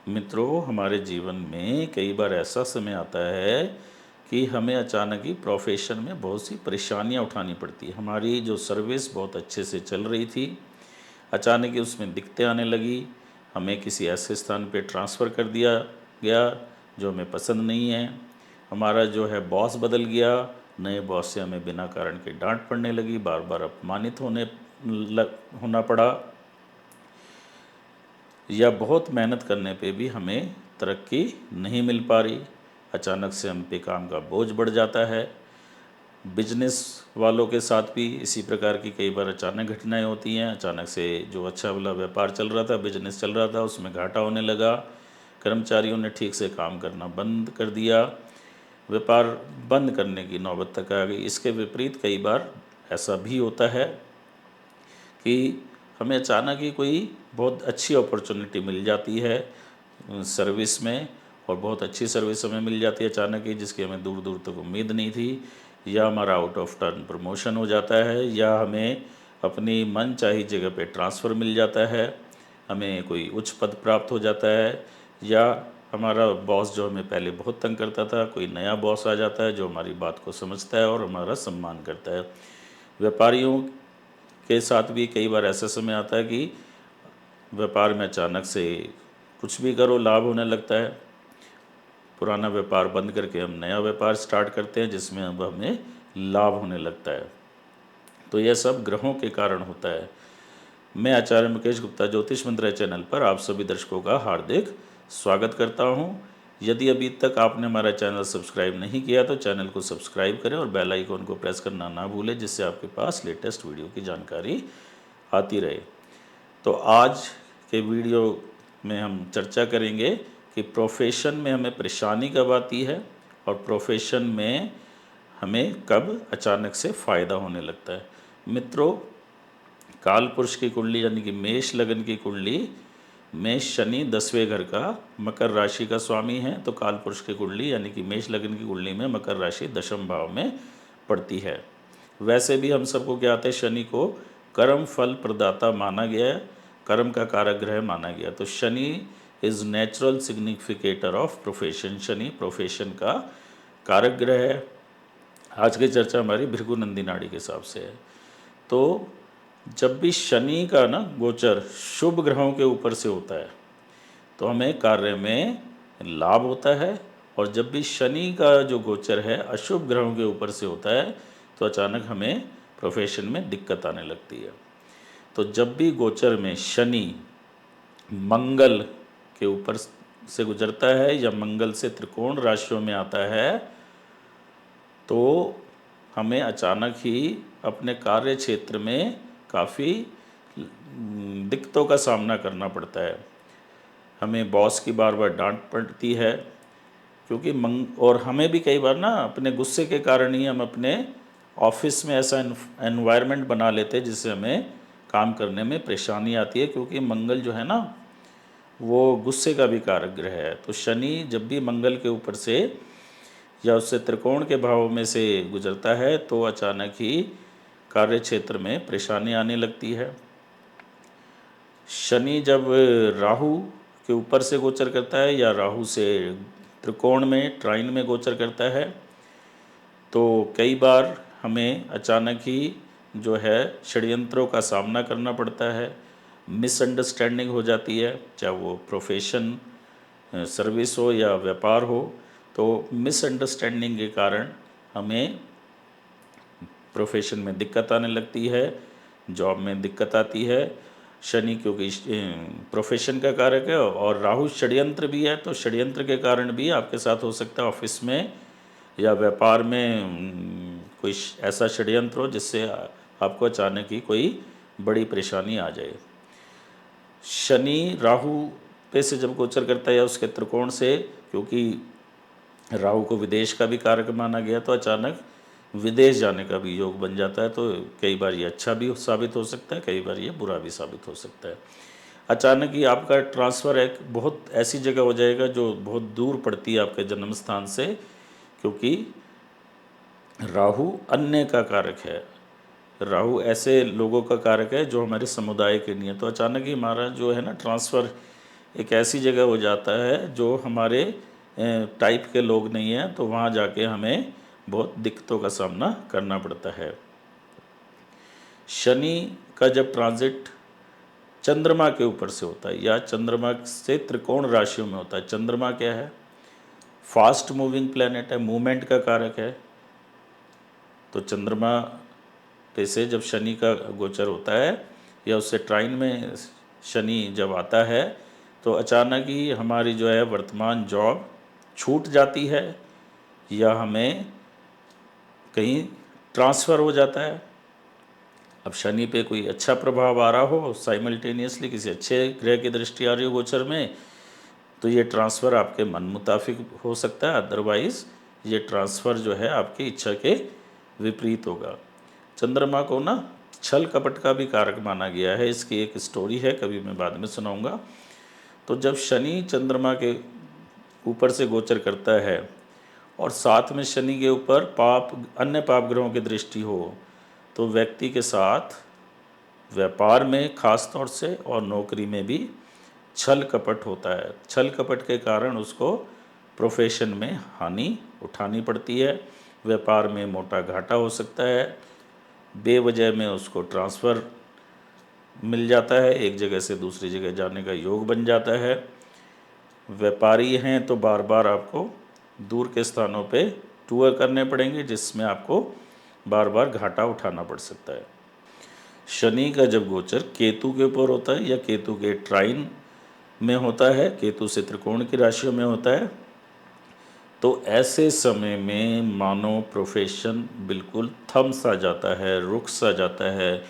मित्रों, हमारे जीवन में कई बार ऐसा समय आता है कि हमें अचानक ही प्रोफेशन में बहुत सी परेशानियां उठानी पड़ती है। हमारी जो सर्विस बहुत अच्छे से चल रही थी, अचानक ही उसमें दिक्कतें आने लगी। हमें किसी ऐसे स्थान पे ट्रांसफ़र कर दिया गया जो हमें पसंद नहीं है। हमारा जो है बॉस बदल गया, नए बॉस से हमें बिना कारण के डांट पड़ने लगी, बार बार अपमानित होना पड़ा, या बहुत मेहनत करने पे भी हमें तरक्की नहीं मिल पा रही। अचानक से हम पे काम का बोझ बढ़ जाता है। बिजनेस वालों के साथ भी इसी प्रकार की कई बार अचानक घटनाएं होती हैं। अचानक से जो अच्छा वाला व्यापार चल रहा था, बिजनेस चल रहा था, उसमें घाटा होने लगा। कर्मचारियों ने ठीक से काम करना बंद कर दिया, व्यापार बंद करने की नौबत तक आ गई। इसके विपरीत कई बार ऐसा भी होता है कि हमें अचानक ही कोई बहुत अच्छी अपॉर्चुनिटी मिल जाती है सर्विस में, और बहुत अच्छी सर्विस हमें मिल जाती है अचानक ही, जिसकी हमें दूर दूर तक उम्मीद नहीं थी। या हमारा आउट ऑफ टर्न प्रमोशन हो जाता है, या हमें अपनी मनचाही जगह पे ट्रांसफ़र मिल जाता है, हमें कोई उच्च पद प्राप्त हो जाता है, या हमारा बॉस जो हमें पहले बहुत तंग करता था, कोई नया बॉस आ जाता है जो हमारी बात को समझता है और हमारा सम्मान करता है। व्यापारियों के साथ भी कई बार ऐसा समय आता है कि व्यापार में अचानक से कुछ भी करो लाभ होने लगता है। पुराना व्यापार बंद करके हम नया व्यापार स्टार्ट करते हैं जिसमें अब हमें लाभ होने लगता है। तो यह सब ग्रहों के कारण होता है। मैं आचार्य मुकेश गुप्ता ज्योतिष मंत्र चैनल पर आप सभी दर्शकों का हार्दिक स्वागत करता हूं। यदि अभी तक आपने हमारा चैनल सब्सक्राइब नहीं किया तो चैनल को सब्सक्राइब करें और बेल आइकन को प्रेस करना ना भूलें, जिससे आपके पास लेटेस्ट वीडियो की जानकारी आती रहे। तो आज के वीडियो में हम चर्चा करेंगे कि प्रोफेशन में हमें परेशानी कब आती है और प्रोफेशन में हमें कब अचानक से फ़ायदा होने लगता है। मित्रों, काल पुरुष की कुंडली यानी कि मेष लगन की कुंडली में शनि 10वें घर का मकर राशि का स्वामी है। तो काल पुरुष की कुंडली यानी कि मेष लगन की कुंडली में मकर राशि दशम भाव में पड़ती है। वैसे भी हम सबको क्या आते हैं, शनि को कर्म फल प्रदाता माना गया है, कर्म का कारक ग्रह माना गया। तो Shani is natural significator of profession. Shani profession का कारक ग्रह है। आज की चर्चा हमारी भृगु नंदी नाड़ी के हिसाब से है। तो जब भी शनि का गोचर शुभ ग्रहों के ऊपर से होता है तो हमें कार्य में लाभ होता है, और जब भी शनि का जो गोचर है अशुभ ग्रहों के ऊपर से होता है तो अचानक हमें प्रोफेशन में दिक्कत आने लगती है। तो जब भी गोचर में शनि मंगल के ऊपर से गुजरता है या मंगल से त्रिकोण राशियों में आता है तो हमें अचानक ही अपने कार्य क्षेत्र में काफ़ी दिक्कतों का सामना करना पड़ता है। हमें बॉस की बार बार डांट पड़ती है, क्योंकि और हमें भी कई बार अपने गुस्से के कारण ही हम अपने ऑफिस में ऐसा एनवायरनमेंट बना लेते हैं जिससे हमें काम करने में परेशानी आती है, क्योंकि मंगल जो है वो गुस्से का भी कारक ग्रह है। तो शनि जब भी मंगल के ऊपर से या उससे त्रिकोण के भाव में से गुजरता है तो अचानक ही कार्य क्षेत्र में परेशानी आने लगती है। शनि जब राहु के ऊपर से गोचर करता है या राहु से त्रिकोण में ट्राइन में गोचर करता है तो कई बार हमें अचानक ही जो है षड्यंत्रों का सामना करना पड़ता है, मिसअंडरस्टैंडिंग हो जाती है, चाहे वो प्रोफेशन सर्विस हो या व्यापार हो। तो मिसअंडरस्टैंडिंग के कारण हमें प्रोफेशन में दिक्कत आने लगती है, जॉब में दिक्कत आती है। शनि क्योंकि प्रोफेशन का कारक है और राहु षड्यंत्र भी है, तो षड्यंत्र के कारण भी आपके साथ हो सकता है ऑफिस में या व्यापार में कोई ऐसा षड्यंत्र हो जिससे आपको अचानक ही कोई बड़ी परेशानी आ जाए। शनि राहु पे से जब गोचर करता है या उसके त्रिकोण से, क्योंकि राहु को विदेश का भी कारक माना गया, तो अचानक विदेश जाने का भी योग बन जाता है। तो कई बार ये अच्छा भी साबित हो सकता है, कई बार ये बुरा भी साबित हो सकता है। अचानक ही आपका ट्रांसफ़र एक बहुत ऐसी जगह हो जाएगा जो बहुत दूर पड़ती है आपके जन्म स्थान से, क्योंकि राहु अन्य का कारक है। राहु ऐसे लोगों का कारक है जो हमारे समुदाय के नहीं है। तो अचानक ही हमारा जो है ट्रांसफ़र एक ऐसी जगह हो जाता है जो हमारे टाइप के लोग नहीं हैं, तो वहाँ जाके हमें बहुत दिक्कतों का सामना करना पड़ता है। शनि का जब ट्रांजिट चंद्रमा के ऊपर से होता है या चंद्रमा से त्रिकोण राशियों में होता है, चंद्रमा क्या है? फास्ट मूविंग प्लेनेट है, मूवमेंट का कारक है। तो चंद्रमा पे से जब शनि का गोचर होता है या उससे ट्राइन में शनि जब आता है, तो अचानक ही हमारी जो है वर्तमान जॉब छूट जाती है या हमें कहीं ट्रांसफ़र हो जाता है। अब शनि पे कोई अच्छा प्रभाव आ रहा हो साइमल्टेनियसली, किसी अच्छे ग्रह की दृष्टि आ रही हो गोचर में, तो ये ट्रांसफ़र आपके मन मुताबिक हो सकता है, अदरवाइज़ ये ट्रांसफ़र जो है आपकी इच्छा के विपरीत होगा। चंद्रमा को ना छल कपट का भी कारक माना गया है, इसकी एक स्टोरी है, कभी मैं बाद में सुनाऊंगा। तो जब शनि चंद्रमा के ऊपर से गोचर करता है और साथ में शनि के ऊपर अन्य पाप ग्रहों की दृष्टि हो, तो व्यक्ति के साथ व्यापार में खास तौर से और नौकरी में भी छल कपट होता है। छल कपट के कारण उसको प्रोफेशन में हानि उठानी पड़ती है, व्यापार में मोटा घाटा हो सकता है, बेवजह में उसको ट्रांसफ़र मिल जाता है, एक जगह से दूसरी जगह जाने का योग बन जाता है। व्यापारी हैं तो बार बार आपको दूर के स्थानों पे टूर करने पड़ेंगे, जिसमें आपको बार बार घाटा उठाना पड़ सकता है। शनि का जब गोचर केतु के ऊपर होता है या केतु के ट्राइन में होता है, केतु से त्रिकोण की राशियों में होता है, तो ऐसे समय में मानो प्रोफेशन बिल्कुल थम सा जाता है, रुक सा जाता है,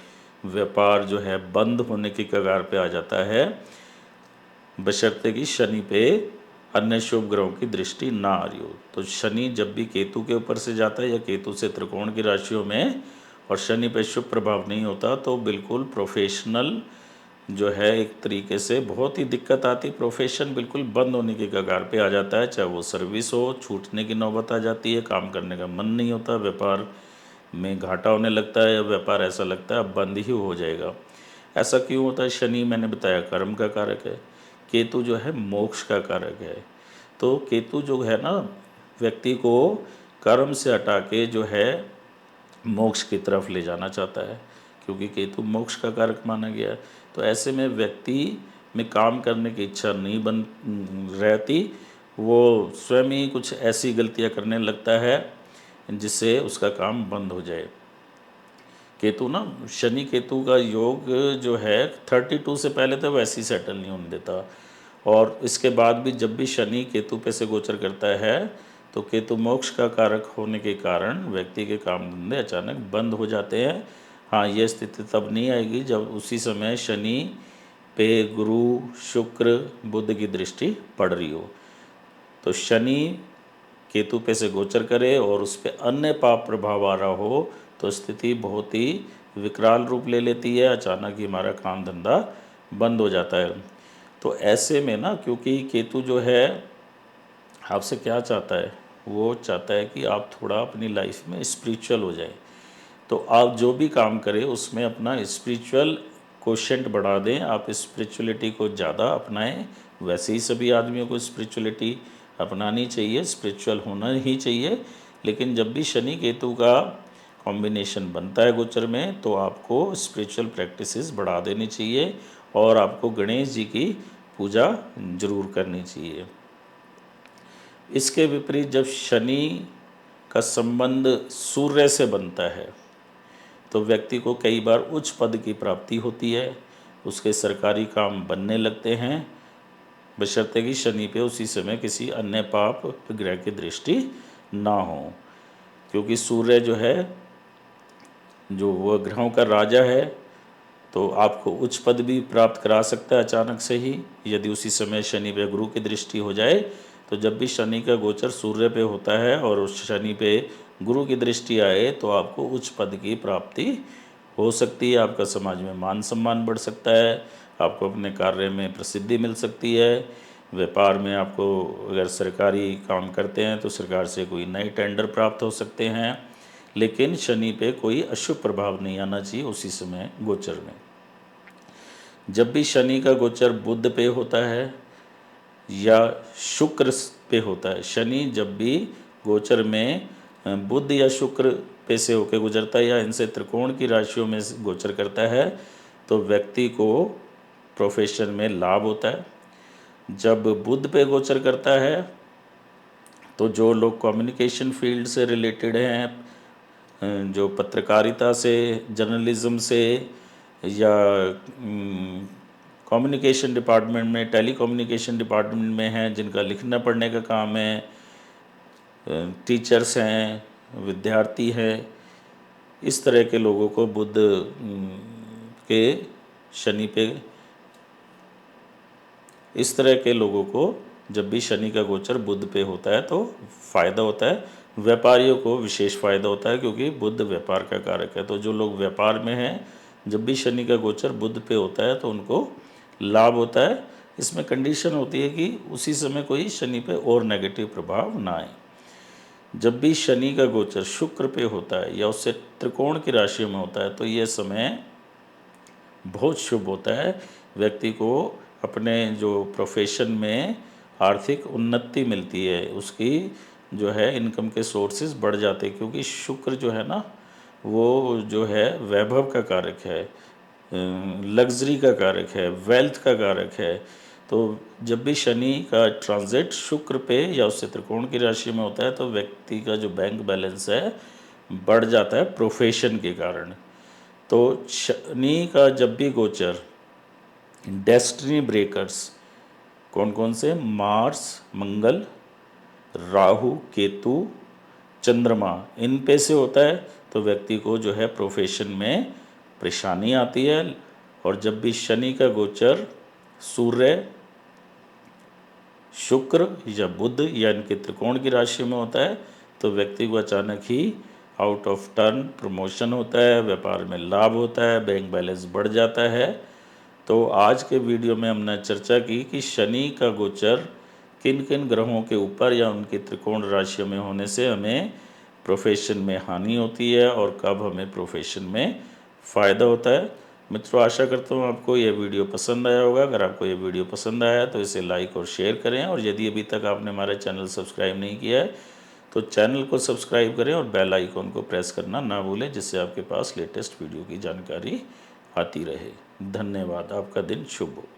व्यापार जो है बंद होने की कगार पे आ जाता है, बशर्ते कि शनि पे अन्य शुभ ग्रहों की दृष्टि ना आ रही हो। तो शनि जब भी केतु के ऊपर से जाता है या केतु से त्रिकोण की राशियों में और शनि पे शुभ प्रभाव नहीं होता, तो बिल्कुल प्रोफेशनल जो है एक तरीके से बहुत ही दिक्कत आती, प्रोफेशन बिल्कुल बंद होने की कगार पे आ जाता है। चाहे वो सर्विस हो, छूटने की नौबत आ जाती है, काम करने का मन नहीं होता, व्यापार में घाटा होने लगता है या व्यापार ऐसा लगता है अब बंद ही हो जाएगा। ऐसा क्यों होता है? शनि मैंने बताया कर्म का कारक है, केतु जो है मोक्ष का कारक है। तो केतु जो है ना, व्यक्ति को कर्म से हटा के जो है मोक्ष की तरफ ले जाना चाहता है, क्योंकि केतु मोक्ष का कारक माना गया है। तो ऐसे में व्यक्ति में काम करने की इच्छा नहीं बन रहती, वो स्वयं ही कुछ ऐसी गलतियां करने लगता है जिससे उसका काम बंद हो जाए। केतु ना, शनि केतु का योग जो है 32 से पहले तो वैसे ही सेटल नहीं होने देता, और इसके बाद भी जब भी शनि केतु पे से गोचर करता है, तो केतु मोक्ष का कारक होने के कारण व्यक्ति के काम धंधे अचानक बंद हो जाते हैं। हाँ, ये स्थिति तब नहीं आएगी जब उसी समय शनि पे गुरु शुक्र बुध की दृष्टि पड़ रही हो। तो शनि केतु पे से गोचर करे और उस पर अन्य पाप प्रभाव आ रहा हो, तो स्थिति बहुत ही विकराल रूप ले लेती है, अचानक ही हमारा काम धंधा बंद हो जाता है। तो ऐसे में ना, क्योंकि केतु जो है आपसे क्या चाहता है, वो चाहता है कि आप थोड़ा अपनी लाइफ में स्पिरिचुअल हो जाए। तो आप जो भी काम करें उसमें अपना स्पिरिचुअल कोशेंट बढ़ा दें, आप स्पिरिचुअलिटी को ज़्यादा अपनाएं। वैसे ही सभी आदमियों को स्पिरिचुअलिटी अपनानी चाहिए, स्पिरिचुअल होना ही चाहिए, लेकिन जब भी शनि केतु का कॉम्बिनेशन बनता है गोचर में, तो आपको स्पिरिचुअल प्रैक्टिसेस बढ़ा देनी चाहिए और आपको गणेश जी की पूजा जरूर करनी चाहिए। इसके विपरीत जब शनि का संबंध सूर्य से बनता है, तो व्यक्ति को कई बार उच्च पद की प्राप्ति होती है, उसके सरकारी काम बनने लगते हैं, बशर्ते कि शनि पे उसी समय किसी अन्य पाप ग्रह की दृष्टि ना हो। क्योंकि सूर्य जो है, जो वह ग्रहों का राजा है, तो आपको उच्च पद भी प्राप्त करा सकता है अचानक से ही, यदि उसी समय शनि पे गुरु की दृष्टि हो जाए। तो जब भी शनि का गोचर सूर्य पे होता है और उस शनि पे गुरु की दृष्टि आए, तो आपको उच्च पद की प्राप्ति हो सकती है, आपका समाज में मान सम्मान बढ़ सकता है, आपको अपने कार्य में प्रसिद्धि मिल सकती है, व्यापार में आपको अगर सरकारी काम करते हैं तो सरकार से कोई नए टेंडर प्राप्त हो सकते हैं। लेकिन शनि पे कोई अशुभ प्रभाव नहीं आना चाहिए उसी समय गोचर में। जब भी शनि का गोचर बुध पे होता है, या शुक्र पे होता है। शनि जब भी गोचर में बुध या शुक्र पे से होकर गुजरता है या इनसे त्रिकोण की राशियों में गोचर करता है तो व्यक्ति को प्रोफेशन में लाभ होता है। जब बुध पे गोचर करता है तो जो लोग कम्युनिकेशन फील्ड से रिलेटेड हैं, जो पत्रकारिता से, जर्नलिज्म से या कम्युनिकेशन डिपार्टमेंट में, टेलीकम्युनिकेशन डिपार्टमेंट में हैं, जिनका लिखना पढ़ने का काम है, टीचर्स हैं, विद्यार्थी हैं, इस तरह के लोगों को बुध के शनि पे, इस तरह के लोगों को जब भी शनि का गोचर बुध पे होता है तो फ़ायदा होता है। व्यापारियों को विशेष फ़ायदा होता है क्योंकि बुध व्यापार का कारक है। तो जो लोग व्यापार में हैं, जब भी शनि का गोचर बुध पे होता है तो उनको लाभ होता है। इसमें कंडीशन होती है कि उसी समय कोई शनि पे और नेगेटिव प्रभाव ना आए। जब भी शनि का गोचर शुक्र पे होता है या उससे त्रिकोण की राशियों में होता है तो ये समय बहुत शुभ होता है। व्यक्ति को अपने जो प्रोफेशन में आर्थिक उन्नति मिलती है, उसकी जो है इनकम के सोर्सेज बढ़ जाते हैं क्योंकि शुक्र जो है ना वो जो है वैभव का कारक है, लग्जरी का कारक है, वेल्थ का कारक है। तो जब भी शनि का ट्रांजिट शुक्र पे या उससे त्रिकोण की राशि में होता है तो व्यक्ति का जो बैंक बैलेंस है बढ़ जाता है प्रोफेशन के कारण। तो शनि का जब भी गोचर डेस्टिनी ब्रेकर्स कौन कौन से, मार्स, मंगल, राहु, केतु, चंद्रमा, इन पे से होता है तो व्यक्ति को जो है प्रोफेशन में परेशानी आती है। और जब भी शनि का गोचर सूर्य, शुक्र या बुध या इनके त्रिकोण की राशि में होता है तो व्यक्ति को अचानक ही आउट ऑफ टर्न प्रमोशन होता है, व्यापार में लाभ होता है, बैंक बैलेंस बढ़ जाता है। तो आज के वीडियो में हमने चर्चा की कि शनि का गोचर किन किन ग्रहों के ऊपर या उनकी त्रिकोण राशियों में होने से हमें प्रोफेशन में हानि होती है और कब हमें प्रोफेशन में फ़ायदा होता है। मित्रों, आशा करता हूँ आपको यह वीडियो पसंद आया होगा। अगर आपको ये वीडियो पसंद आया तो इसे लाइक और शेयर करें, और यदि अभी तक आपने हमारा चैनल सब्सक्राइब नहीं किया है तो चैनल को सब्सक्राइब करें और बेल आइकॉन को प्रेस करना ना भूलें, जिससे आपके पास लेटेस्ट वीडियो की जानकारी आती रहे। धन्यवाद। आपका दिन शुभ हो।